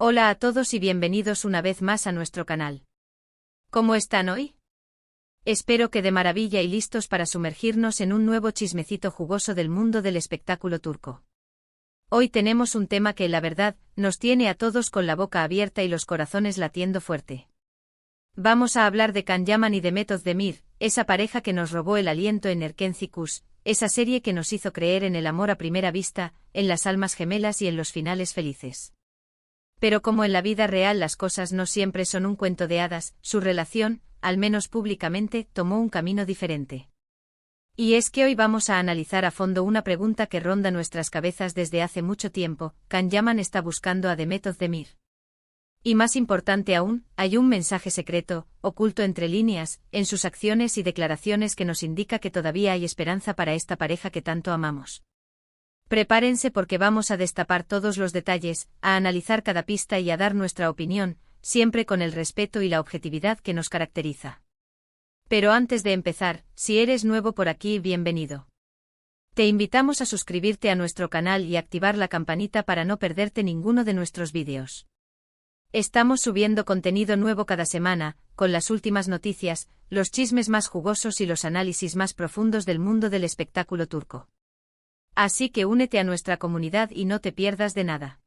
Hola a todos y bienvenidos una vez más a nuestro canal. ¿Cómo están hoy? Espero que de maravilla y listos para sumergirnos en un nuevo chismecito jugoso del mundo del espectáculo turco. Hoy tenemos un tema que, la verdad, nos tiene a todos con la boca abierta y los corazones latiendo fuerte. Vamos a hablar de Can Yaman y Demet Özdemir, esa pareja que nos robó el aliento en Erkenci, esa serie que nos hizo creer en el amor a primera vista, en las almas gemelas y en los finales felices. Pero como en la vida real las cosas no siempre son un cuento de hadas, su relación, al menos públicamente, tomó un camino diferente. Y es que hoy vamos a analizar a fondo una pregunta que ronda nuestras cabezas desde hace mucho tiempo: ¿Can Yaman está buscando a Demet Özdemir? Y más importante aún, hay un mensaje secreto, oculto entre líneas, en sus acciones y declaraciones que nos indica que todavía hay esperanza para esta pareja que tanto amamos. Prepárense porque vamos a destapar todos los detalles, a analizar cada pista y a dar nuestra opinión, siempre con el respeto y la objetividad que nos caracteriza. Pero antes de empezar, si eres nuevo por aquí, bienvenido. Te invitamos a suscribirte a nuestro canal y activar la campanita para no perderte ninguno de nuestros vídeos. Estamos subiendo contenido nuevo cada semana, con las últimas noticias, los chismes más jugosos y los análisis más profundos del mundo del espectáculo turco. Así que únete a nuestra comunidad y no te pierdas de nada.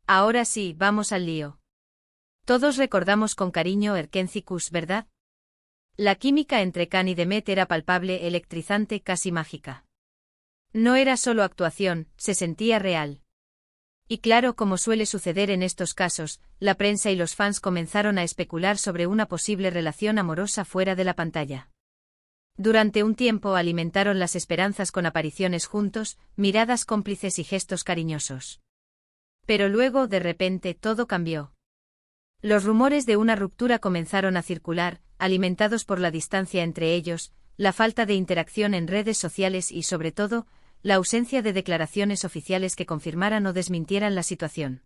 Ahora sí, vamos al lío. Todos recordamos con cariño Erkenci, ¿verdad? La química entre Can y Demet era palpable, electrizante, casi mágica. No era solo actuación, se sentía real. Y claro, como suele suceder en estos casos, la prensa y los fans comenzaron a especular sobre una posible relación amorosa fuera de la pantalla. Durante un tiempo alimentaron las esperanzas con apariciones juntos, miradas cómplices y gestos cariñosos. Pero luego, de repente, todo cambió. Los rumores de una ruptura comenzaron a circular, alimentados por la distancia entre ellos, la falta de interacción en redes sociales y, sobre todo, la ausencia de declaraciones oficiales que confirmaran o desmintieran la situación.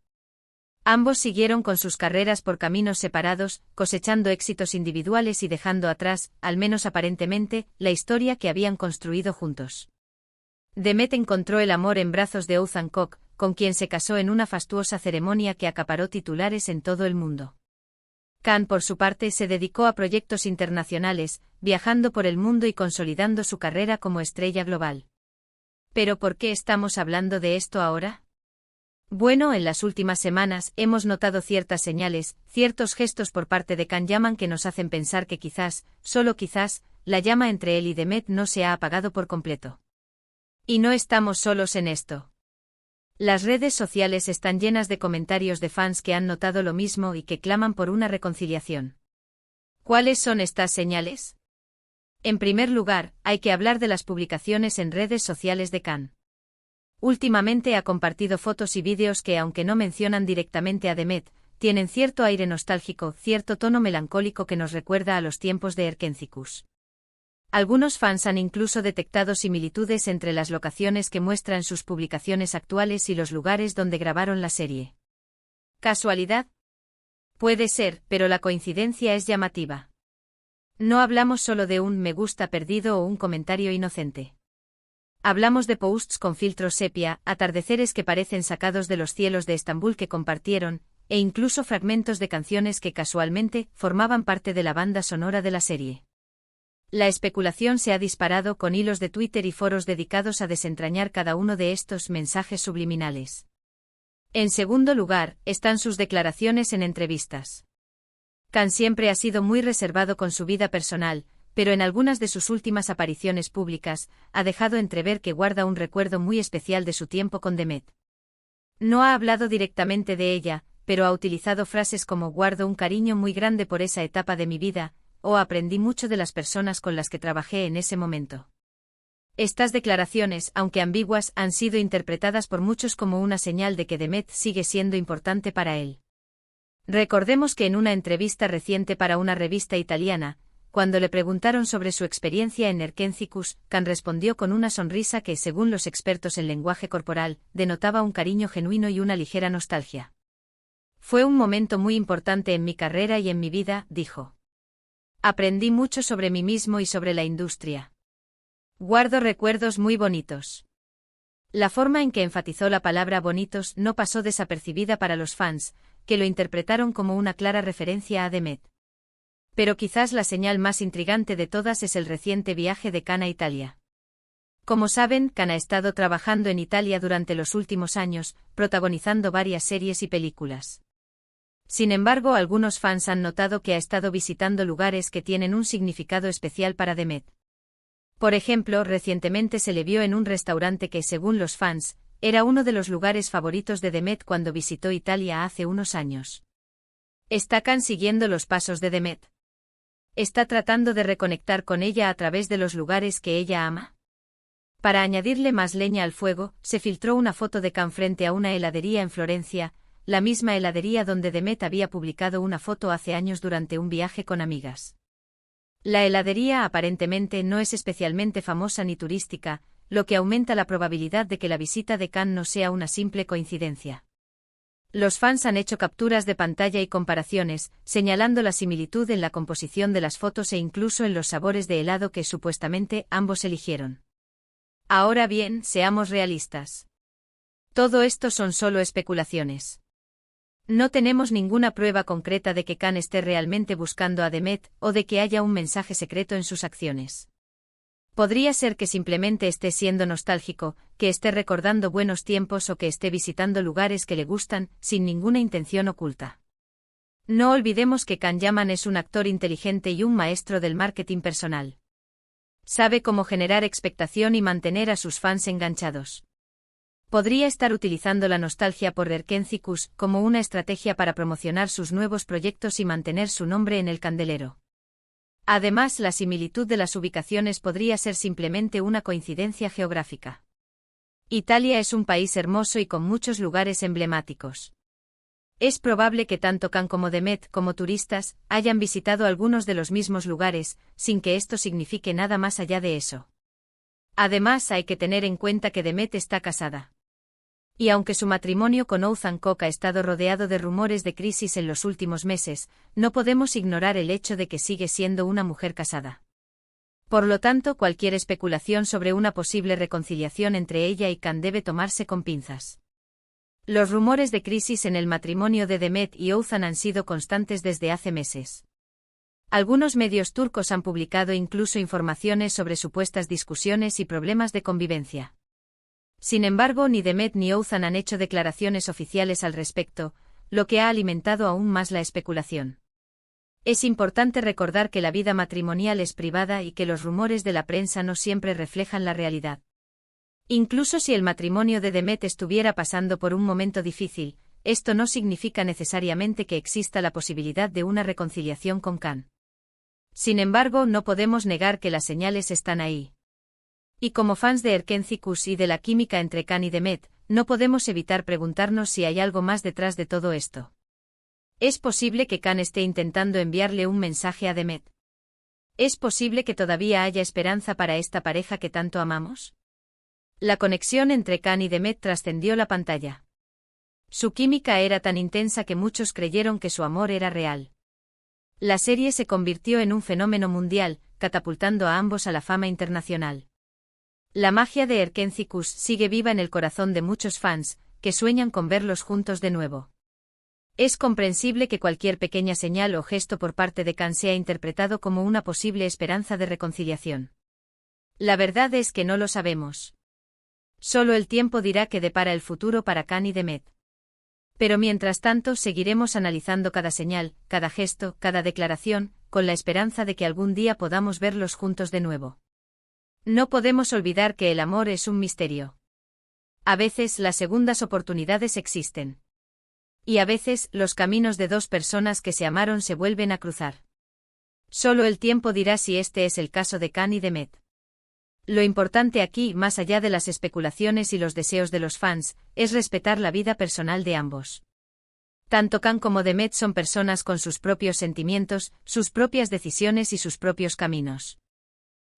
Ambos siguieron con sus carreras por caminos separados, cosechando éxitos individuales y dejando atrás, al menos aparentemente, la historia que habían construido juntos. Demet encontró el amor en brazos de Oğuzhan Koç, con quien se casó en una fastuosa ceremonia que acaparó titulares en todo el mundo. Can, por su parte, se dedicó a proyectos internacionales, viajando por el mundo y consolidando su carrera como estrella global. ¿Pero por qué estamos hablando de esto ahora? Bueno, en las últimas semanas hemos notado ciertas señales, ciertos gestos por parte de Can Yaman que nos hacen pensar que quizás, solo quizás, la llama entre él y Demet no se ha apagado por completo. Y no estamos solos en esto. Las redes sociales están llenas de comentarios de fans que han notado lo mismo y que claman por una reconciliación. ¿Cuáles son estas señales? En primer lugar, hay que hablar de las publicaciones en redes sociales de Can. Últimamente ha compartido fotos y vídeos que, aunque no mencionan directamente a Demet, tienen cierto aire nostálgico, cierto tono melancólico que nos recuerda a los tiempos de Erkenci. Algunos fans han incluso detectado similitudes entre las locaciones que muestran sus publicaciones actuales y los lugares donde grabaron la serie. ¿Casualidad? Puede ser, pero la coincidencia es llamativa. No hablamos solo de un me gusta perdido o un comentario inocente. Hablamos de posts con filtros sepia, atardeceres que parecen sacados de los cielos de Estambul que compartieron, e incluso fragmentos de canciones que casualmente formaban parte de la banda sonora de la serie. La especulación se ha disparado con hilos de Twitter y foros dedicados a desentrañar cada uno de estos mensajes subliminales. En segundo lugar, están sus declaraciones en entrevistas. Can siempre ha sido muy reservado con su vida personal, pero en algunas de sus últimas apariciones públicas, ha dejado entrever que guarda un recuerdo muy especial de su tiempo con Demet. No ha hablado directamente de ella, pero ha utilizado frases como guardo un cariño muy grande por esa etapa de mi vida, o aprendí mucho de las personas con las que trabajé en ese momento. Estas declaraciones, aunque ambiguas, han sido interpretadas por muchos como una señal de que Demet sigue siendo importante para él. Recordemos que en una entrevista reciente para una revista italiana, cuando le preguntaron sobre su experiencia en Erkenci, Can respondió con una sonrisa que, según los expertos en lenguaje corporal, denotaba un cariño genuino y una ligera nostalgia. Fue un momento muy importante en mi carrera y en mi vida, dijo. Aprendí mucho sobre mí mismo y sobre la industria. Guardo recuerdos muy bonitos. La forma en que enfatizó la palabra bonitos no pasó desapercibida para los fans, que lo interpretaron como una clara referencia a Demet. Pero quizás la señal más intrigante de todas es el reciente viaje de Khan a Italia. Como saben, Khan ha estado trabajando en Italia durante los últimos años, protagonizando varias series y películas. Sin embargo, algunos fans han notado que ha estado visitando lugares que tienen un significado especial para Demet. Por ejemplo, recientemente se le vio en un restaurante que, según los fans, era uno de los lugares favoritos de Demet cuando visitó Italia hace unos años. ¿Está Khan siguiendo los pasos de Demet? ¿Está tratando de reconectar con ella a través de los lugares que ella ama? Para añadirle más leña al fuego, se filtró una foto de Khan frente a una heladería en Florencia, la misma heladería donde Demet había publicado una foto hace años durante un viaje con amigas. La heladería aparentemente no es especialmente famosa ni turística, lo que aumenta la probabilidad de que la visita de Khan no sea una simple coincidencia. Los fans han hecho capturas de pantalla y comparaciones, señalando la similitud en la composición de las fotos e incluso en los sabores de helado que supuestamente ambos eligieron. Ahora bien, seamos realistas. Todo esto son solo especulaciones. No tenemos ninguna prueba concreta de que Khan esté realmente buscando a Demet o de que haya un mensaje secreto en sus acciones. Podría ser que simplemente esté siendo nostálgico, que esté recordando buenos tiempos o que esté visitando lugares que le gustan, sin ninguna intención oculta. No olvidemos que Khan Yaman es un actor inteligente y un maestro del marketing personal. Sabe cómo generar expectación y mantener a sus fans enganchados. Podría estar utilizando la nostalgia por Erkencikus como una estrategia para promocionar sus nuevos proyectos y mantener su nombre en el candelero. Además, la similitud de las ubicaciones podría ser simplemente una coincidencia geográfica. Italia es un país hermoso y con muchos lugares emblemáticos. Es probable que tanto Khan como Demet, como turistas, hayan visitado algunos de los mismos lugares, sin que esto signifique nada más allá de eso. Además, hay que tener en cuenta que Demet está casada. Y aunque su matrimonio con Oğuzhan Koç ha estado rodeado de rumores de crisis en los últimos meses, no podemos ignorar el hecho de que sigue siendo una mujer casada. Por lo tanto, cualquier especulación sobre una posible reconciliación entre ella y Khan debe tomarse con pinzas. Los rumores de crisis en el matrimonio de Demet y Oğuzhan han sido constantes desde hace meses. Algunos medios turcos han publicado incluso informaciones sobre supuestas discusiones y problemas de convivencia. Sin embargo, ni Demet ni Oğuzhan han hecho declaraciones oficiales al respecto, lo que ha alimentado aún más la especulación. Es importante recordar que la vida matrimonial es privada y que los rumores de la prensa no siempre reflejan la realidad. Incluso si el matrimonio de Demet estuviera pasando por un momento difícil, esto no significa necesariamente que exista la posibilidad de una reconciliación con Khan. Sin embargo, no podemos negar que las señales están ahí. Y como fans de Erkencikus y de la química entre Khan y Demet, no podemos evitar preguntarnos si hay algo más detrás de todo esto. ¿Es posible que Khan esté intentando enviarle un mensaje a Demet? ¿Es posible que todavía haya esperanza para esta pareja que tanto amamos? La conexión entre Khan y Demet trascendió la pantalla. Su química era tan intensa que muchos creyeron que su amor era real. La serie se convirtió en un fenómeno mundial, catapultando a ambos a la fama internacional. La magia de Erkencikus sigue viva en el corazón de muchos fans, que sueñan con verlos juntos de nuevo. Es comprensible que cualquier pequeña señal o gesto por parte de Khan sea interpretado como una posible esperanza de reconciliación. La verdad es que no lo sabemos. Solo el tiempo dirá qué depara el futuro para Khan y Demet. Pero mientras tanto seguiremos analizando cada señal, cada gesto, cada declaración, con la esperanza de que algún día podamos verlos juntos de nuevo. No podemos olvidar que el amor es un misterio. A veces las segundas oportunidades existen. Y a veces los caminos de dos personas que se amaron se vuelven a cruzar. Solo el tiempo dirá si este es el caso de Khan y Demet. Lo importante aquí, más allá de las especulaciones y los deseos de los fans, es respetar la vida personal de ambos. Tanto Khan como Demet son personas con sus propios sentimientos, sus propias decisiones y sus propios caminos.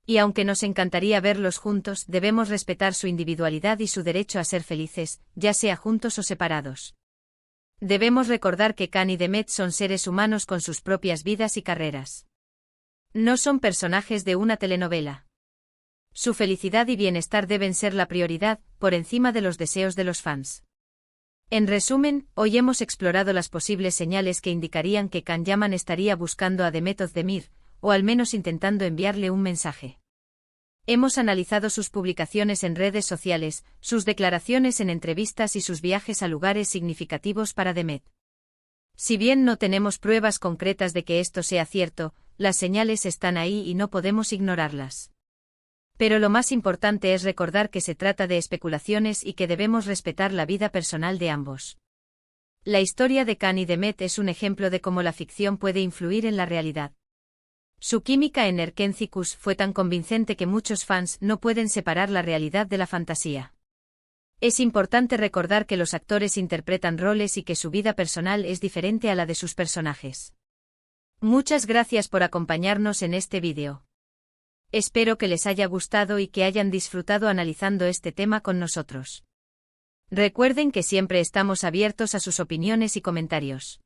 Y aunque nos encantaría verlos juntos, debemos respetar su individualidad y su derecho a ser felices, ya sea juntos o separados. Debemos recordar que Khan y Demet son seres humanos con sus propias vidas y carreras. No son personajes de una telenovela. Su felicidad y bienestar deben ser la prioridad, por encima de los deseos de los fans. En resumen, hoy hemos explorado las posibles señales que indicarían que Can Yaman estaría buscando a Demet Özdemir, o al menos intentando enviarle un mensaje. Hemos analizado sus publicaciones en redes sociales, sus declaraciones en entrevistas y sus viajes a lugares significativos para Demet. Si bien no tenemos pruebas concretas de que esto sea cierto, las señales están ahí y no podemos ignorarlas. Pero lo más importante es recordar que se trata de especulaciones y que debemos respetar la vida personal de ambos. La historia de Can y Demet es un ejemplo de cómo la ficción puede influir en la realidad. Su química en Erkencicus fue tan convincente que muchos fans no pueden separar la realidad de la fantasía. Es importante recordar que los actores interpretan roles y que su vida personal es diferente a la de sus personajes. Muchas gracias por acompañarnos en este vídeo. Espero que les haya gustado y que hayan disfrutado analizando este tema con nosotros. Recuerden que siempre estamos abiertos a sus opiniones y comentarios.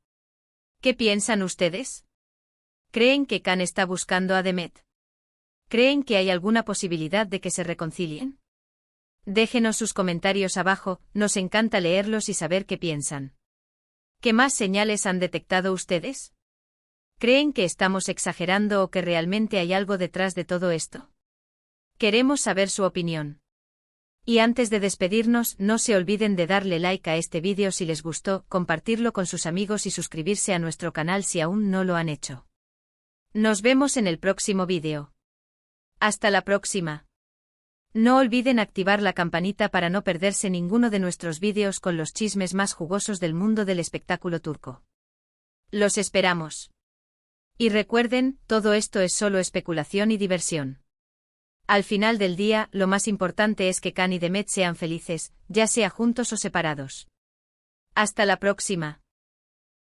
¿Qué piensan ustedes? ¿Creen que Can está buscando a Demet? ¿Creen que hay alguna posibilidad de que se reconcilien? Déjenos sus comentarios abajo, nos encanta leerlos y saber qué piensan. ¿Qué más señales han detectado ustedes? ¿Creen que estamos exagerando o que realmente hay algo detrás de todo esto? Queremos saber su opinión. Y antes de despedirnos, no se olviden de darle like a este vídeo si les gustó, compartirlo con sus amigos y suscribirse a nuestro canal si aún no lo han hecho. Nos vemos en el próximo vídeo. Hasta la próxima. No olviden activar la campanita para no perderse ninguno de nuestros vídeos con los chismes más jugosos del mundo del espectáculo turco. Los esperamos. Y recuerden, todo esto es solo especulación y diversión. Al final del día, lo más importante es que Can y Demet sean felices, ya sea juntos o separados. Hasta la próxima.